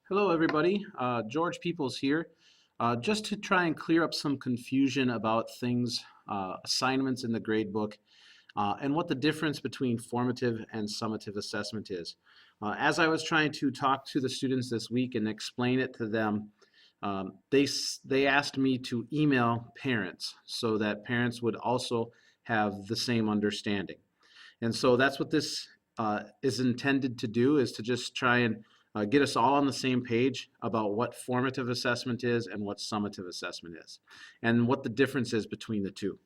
Hello, everybody. George Peoples here. Just to try and clear up some confusion about things, assignments in the grade book, and what the difference between formative and summative assessment is. As I was trying to talk to the students this week and explain it to them, they asked me to email parents so that parents would also have the same understanding. And so that's what this is intended to do, is to just try and get us all on the same page about what formative assessment is and what summative assessment is, and what the difference is between the two.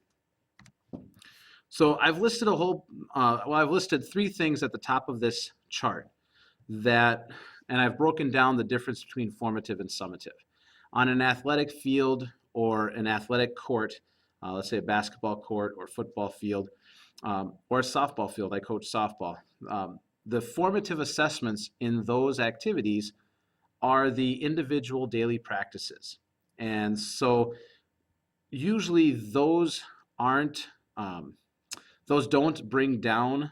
So I've listed I've listed three things at the top of this chart and I've broken down the difference between formative and summative. On an athletic field or an athletic court, let's say a basketball court or football field, or a softball field. I coach softball. The formative assessments in those activities are the individual daily practices. And so usually aren't, um, those don't bring down,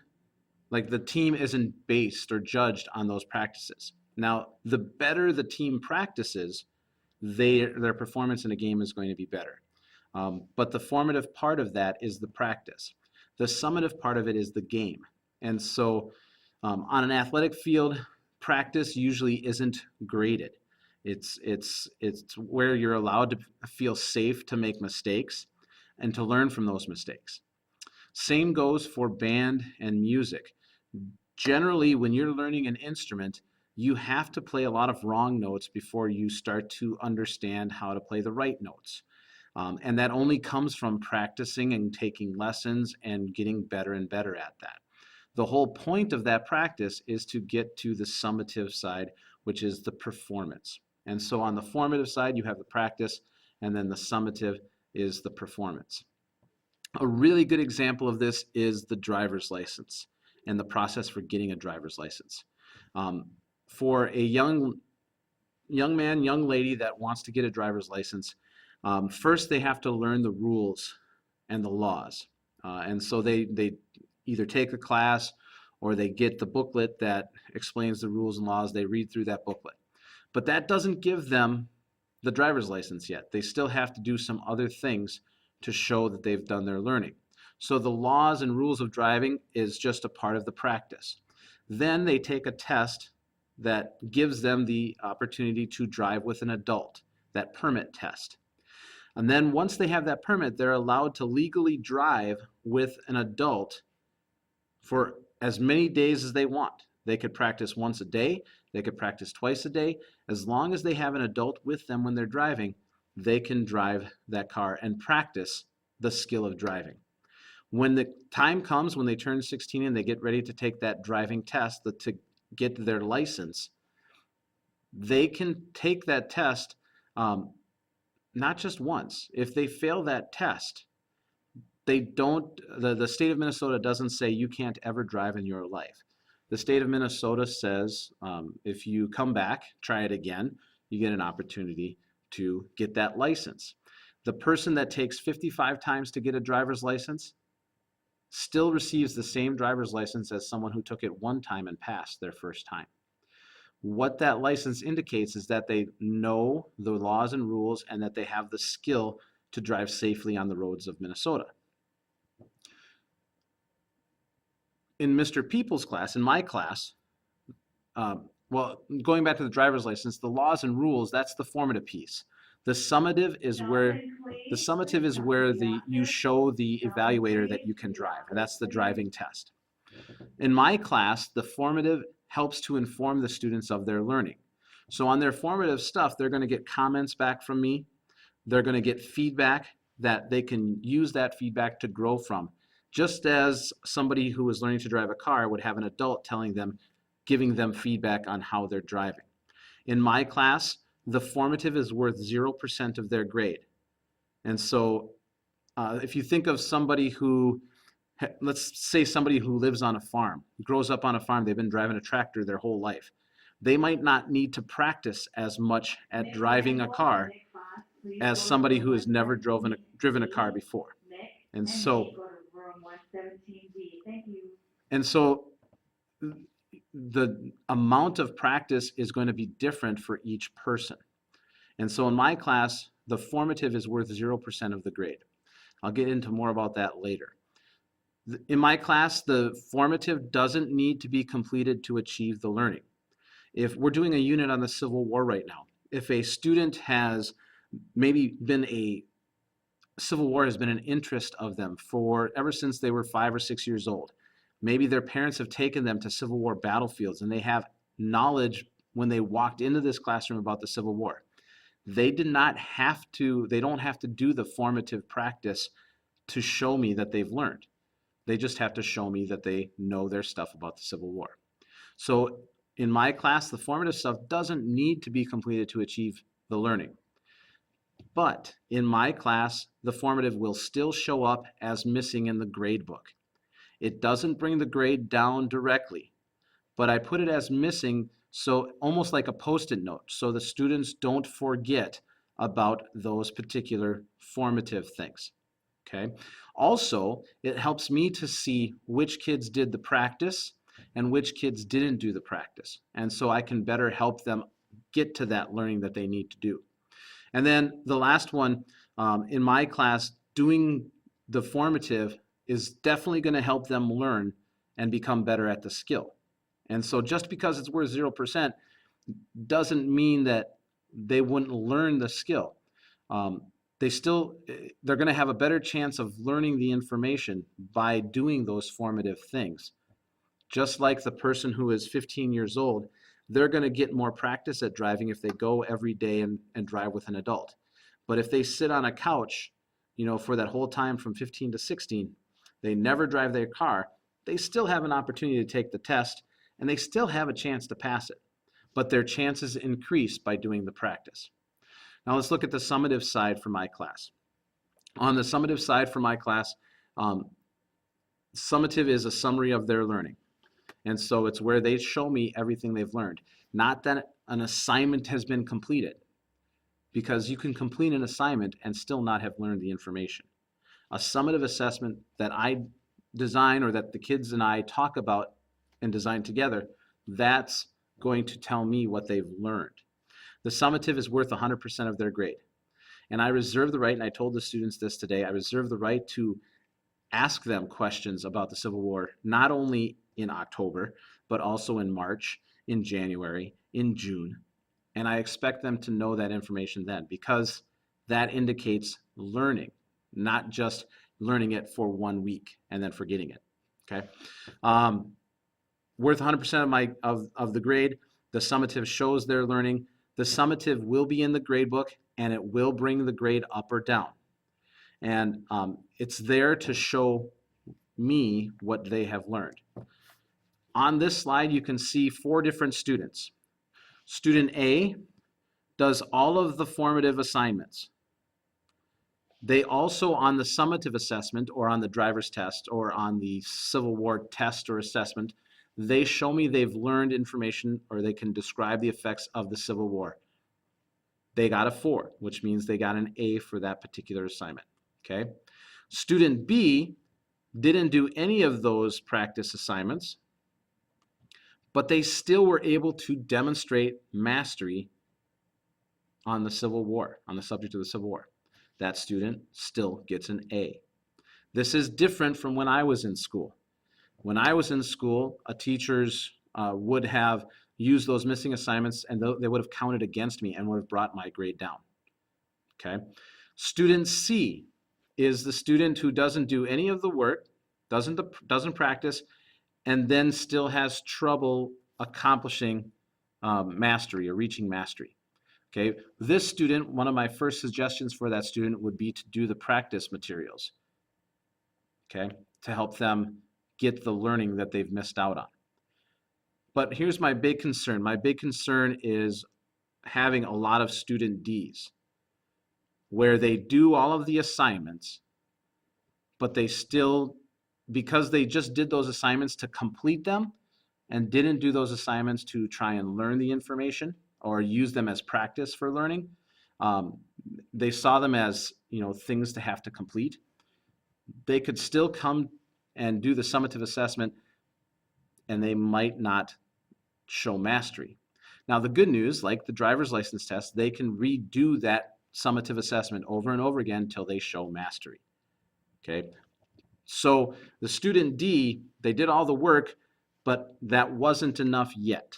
like the team isn't based or judged on those practices. Now, the better the team practices, their performance in a game is going to be better. But the formative part of that is the practice. The summative part of it is the game. And so on an athletic field, practice usually isn't graded. It's where you're allowed to feel safe to make mistakes and to learn from those mistakes. Same goes for band and music. Generally, when you're learning an instrument, you have to play a lot of wrong notes before you start to understand how to play the right notes. And that only comes from practicing and taking lessons and getting better and better at that. The whole point of that practice is to get to the summative side, which is the performance. And so on the formative side, you have the practice, and then the summative is the performance. A really good example of this is the driver's license and the process for getting a driver's license. For a young man, young lady that wants to get a driver's license, first they have to learn the rules and the laws. And so they either take a class or they get the booklet that explains the rules and laws. They read through that booklet. But that doesn't give them the driver's license yet. They still have to do some other things to show that they've done their learning. So the laws and rules of driving is just a part of the practice. Then they take a test that gives them the opportunity to drive with an adult, that permit test. And then once they have that permit, they're allowed to legally drive with an adult for as many days as they want. They could practice once a day, they could practice twice a day. As long as they have an adult with them when they're driving, they can drive that car and practice the skill of driving. When the time comes when they turn 16 and they get ready to take that driving test to get their license, they can take that test not just once. If they fail that test, the state of Minnesota doesn't say you can't ever drive in your life. The state of Minnesota says if you come back, try it again, you get an opportunity to get that license. The person that takes 55 times to get a driver's license still receives the same driver's license as someone who took it one time and passed their first time. What that license indicates is that they know the laws and rules and that they have the skill to drive safely on the roads of Minnesota. In Mr. People's class, in my class, well, going back to the driver's license, the laws and rules, that's the formative piece. The summative is where you show the evaluator that you can drive, and that's the driving test. In my class, the formative helps to inform the students of their learning. So on their formative stuff, they're going to get comments back from me. They're going to get feedback that they can use that feedback to grow from. Just as somebody who is learning to drive a car would have an adult giving them feedback on how they're driving. In my class, the formative is worth 0% of their grade. And so if you think of somebody who, let's say somebody who lives on a farm, grows up on a farm, they've been driving a tractor their whole life. They might not need to practice as much at driving a car as somebody who has never driven a car before. And so, and so the amount of practice is going to be different for each person. And so in my class, the formative is worth 0% of the grade. I'll get into more about that later. In my class, the formative doesn't need to be completed to achieve the learning. If we're doing a unit on the Civil War right now, if a student has maybe been a Civil War has been an interest of them for ever since they were 5 or 6 years old. Maybe their parents have taken them to Civil War battlefields and they have knowledge when they walked into this classroom about the Civil War. They don't have to do the formative practice to show me that they've learned. They just have to show me that they know their stuff about the Civil War. So in my class, the formative stuff doesn't need to be completed to achieve the learning. But in my class, the formative will still show up as missing in the grade book. It doesn't bring the grade down directly, but I put it as missing, so almost like a post-it note, so the students don't forget about those particular formative things. Okay. Also, it helps me to see which kids did the practice and which kids didn't do the practice. And so I can better help them get to that learning that they need to do. And then the last one, in my class, doing the formative is definitely going to help them learn and become better at the skill. And so just because it's worth 0% doesn't mean that they wouldn't learn the skill. They're going to have a better chance of learning the information by doing those formative things. Just like the person who is 15 years old, they're going to get more practice at driving if they go every day and drive with an adult. But if they sit on a couch, for that whole time from 15 to 16, they never drive their car, they still have an opportunity to take the test and they still have a chance to pass it. But their chances increase by doing the practice. Now let's look at the summative side for my class. On the summative side for my class, summative is a summary of their learning. And so it's where they show me everything they've learned. Not that an assignment has been completed, because you can complete an assignment and still not have learned the information. A summative assessment that I design or that the kids and I talk about and design together, that's going to tell me what they've learned. The summative is worth 100% of their grade. And I reserve the right, and I told the students this today, I reserve the right to ask them questions about the Civil War, not only in October, but also in March, in January, in June. And I expect them to know that information then, because that indicates learning, not just learning it for 1 week and then forgetting it. Okay. Worth 100% of the grade. The summative shows their learning. The summative will be in the grade book and it will bring the grade up or down. And it's there to show me what they have learned. On this slide, you can see 4 different students. Student A does all of the formative assignments. They also, on the summative assessment or on the driver's test or on the Civil War test or assessment, they show me they've learned information or they can describe the effects of the Civil War. They got a 4, which means they got an A for that particular assignment. Okay. Student B didn't do any of those practice assignments, but they still were able to demonstrate mastery on the Civil War, on the subject of the Civil War. That student still gets an A. This is different from when I was in school. When I was in school, teachers would have used those missing assignments and they would have counted against me and would have brought my grade down. Okay. Student C is the student who doesn't do any of the work, doesn't practice, and then still has trouble accomplishing mastery or reaching mastery. Okay, this student, one of my first suggestions for that student would be to do the practice materials, okay, to help them get the learning that they've missed out on. But here's my big concern. My big concern is having a lot of student Ds, where they do all of the assignments, but they still, because they just did those assignments to complete them and didn't do those assignments to try and learn the information or use them as practice for learning, they saw them as things to have to complete. They could still come and do the summative assessment and they might not show mastery. Now, the good news, like the driver's license test, they can redo that summative assessment over and over again until they show mastery. Okay, so the student D, they did all the work, but that wasn't enough yet.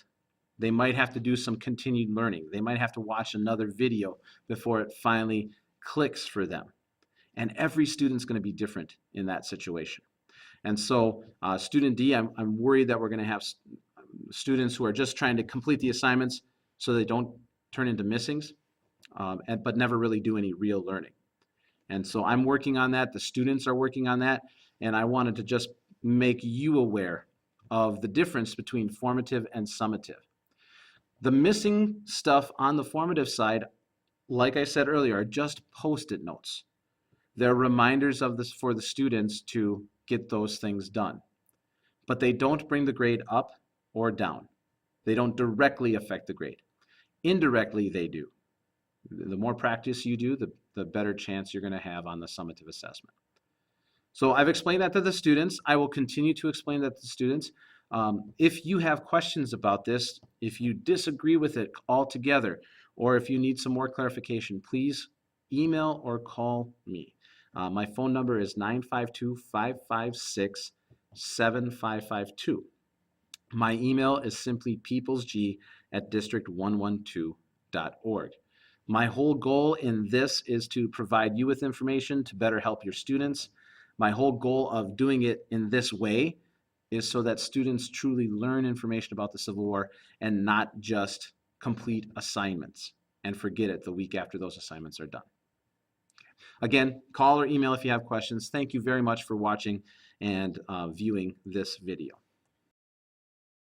They might have to do some continued learning. They might have to watch another video before it finally clicks for them. And every student's going to be different in that situation. And so student D, I'm worried that we're going to have students who are just trying to complete the assignments so they don't turn into missings, but never really do any real learning. And so I'm working on that. The students are working on that. And I wanted to just make you aware of the difference between formative and summative. The missing stuff on the formative side, like I said earlier, are just post-it notes. They're reminders of this for the students to get those things done. But they don't bring the grade up or down. They don't directly affect the grade. Indirectly, they do. The more practice you do, the better chance you're going to have on the summative assessment. So I've explained that to the students. I will continue to explain that to the students. If you have questions about this, if you disagree with it altogether, or if you need some more clarification, please email or call me. My phone number is 952-556-7552. My email is simply peoplesg@district112.org. My whole goal in this is to provide you with information to better help your students. My whole goal of doing it in this way is so that students truly learn information about the Civil War and not just complete assignments and forget it the week after those assignments are done. Again, call or email if you have questions. Thank you very much for watching and viewing this video.